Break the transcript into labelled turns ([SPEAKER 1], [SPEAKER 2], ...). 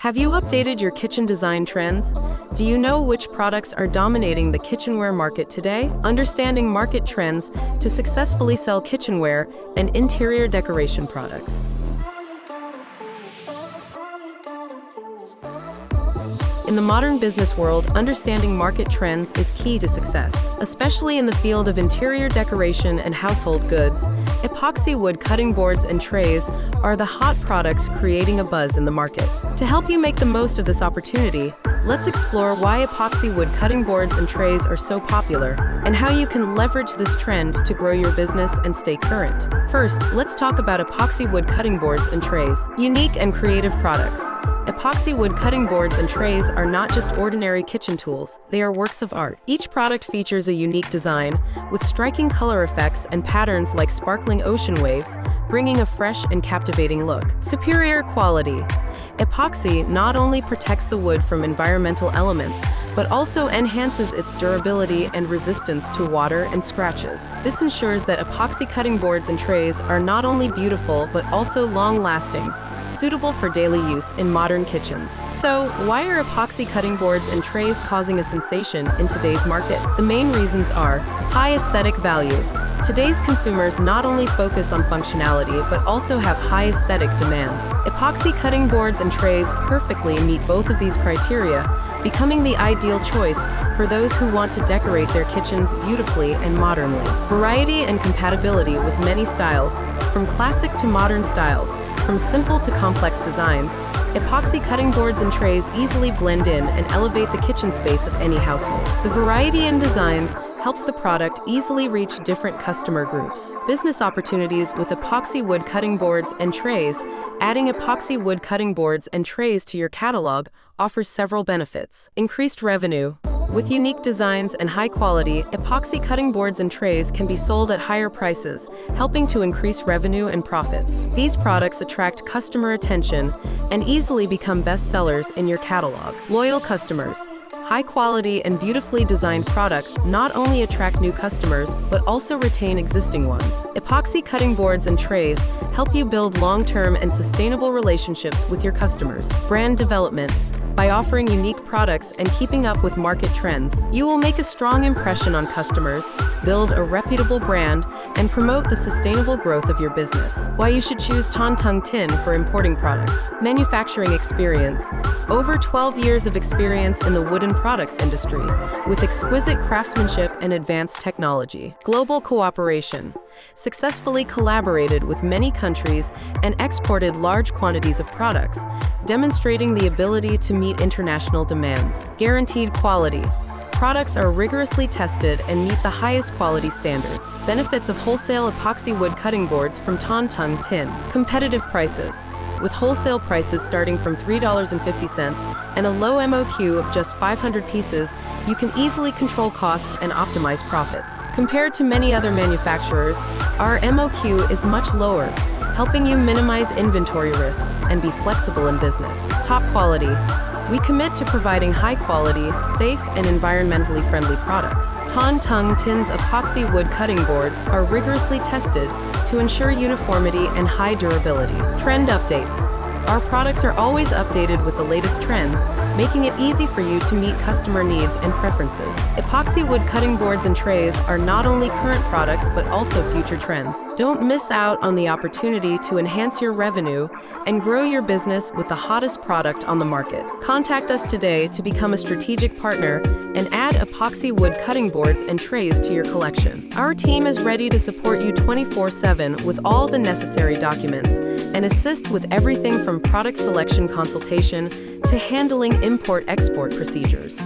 [SPEAKER 1] Have you updated your kitchen design trends? Do you know which products are dominating the kitchenware market today? Understanding market trends to successfully sell kitchenware and interior decoration products. In the modern business world, understanding market trends is key to success, especially in the field of interior decoration and household goods. Epoxy wood cutting boards and trays are the hot products creating a buzz in the market. To help you make the most of this opportunity, let's explore why epoxy wood cutting boards and trays are so popular, and how you can leverage this trend to grow your business and stay current. First, let's talk about epoxy wood cutting boards and trays. Unique and creative products. Epoxy wood cutting boards and trays are not just ordinary kitchen tools, they are works of art. Each product features a unique design, with striking color effects and patterns like sparkling ocean waves, bringing a fresh and captivating look. Superior quality. Epoxy not only protects the wood from environmental elements, but also enhances its durability and resistance to water and scratches. This ensures that epoxy cutting boards and trays are not only beautiful but also long-lasting, suitable for daily use in modern kitchens. So, why are epoxy cutting boards and trays causing a sensation in today's market? The main reasons are high aesthetic value. Today's consumers not only focus on functionality but also have high aesthetic demands. Epoxy cutting boards and trays perfectly meet both of these criteria, becoming the ideal choice for those who want to decorate their kitchens beautifully and modernly. Variety and compatibility with many styles, from classic to modern styles, from simple to complex designs, epoxy cutting boards and trays easily blend in and elevate the kitchen space of any household. The variety in designs helps the product easily reach different customer groups. Business opportunities with epoxy wood cutting boards and trays. Adding epoxy wood cutting boards and trays to your catalog offers several benefits. Increased revenue. With unique designs and high quality, epoxy cutting boards and trays can be sold at higher prices, helping to increase revenue and profits. These products attract customer attention and easily become bestsellers in your catalog. Loyal customers. High quality and beautifully designed products not only attract new customers, but also retain existing ones. Epoxy cutting boards and trays help you build long-term and sustainable relationships with your customers. Brand development. By offering unique products and keeping up with market trends, you will make a strong impression on customers, build a reputable brand, and promote the sustainable growth of your business. Why you should choose Ton Tung Tin for importing products. Manufacturing experience. Over 12 years of experience in the wooden products industry, with exquisite craftsmanship and advanced technology. Global cooperation. Successfully collaborated with many countries and exported large quantities of products, demonstrating the ability to meet international demands. Guaranteed quality. Products are rigorously tested and meet the highest quality standards. Benefits of wholesale epoxy wood cutting boards from Ton Tung Tin. Competitive prices. With wholesale prices starting from $3.50 and a low MOQ of just 500 pieces, you can easily control costs and optimize profits. Compared to many other manufacturers, our MOQ is much lower, helping you minimize inventory risks and be flexible in business. Top quality. We commit to providing high-quality, safe, and environmentally friendly products. Ton Tung Tin's epoxy wood cutting boards are rigorously tested to ensure uniformity and high durability. Trend updates. Our products are always updated with the latest trends, making it easy for you to meet customer needs and preferences. Epoxy wood cutting boards and trays are not only current products but also future trends. Don't miss out on the opportunity to enhance your revenue and grow your business with the hottest product on the market. Contact us today to become a strategic partner and add epoxy wood cutting boards and trays to your collection. Our team is ready to support you 24/7 with all the necessary documents and assist with everything from product selection consultation to handling import-export procedures.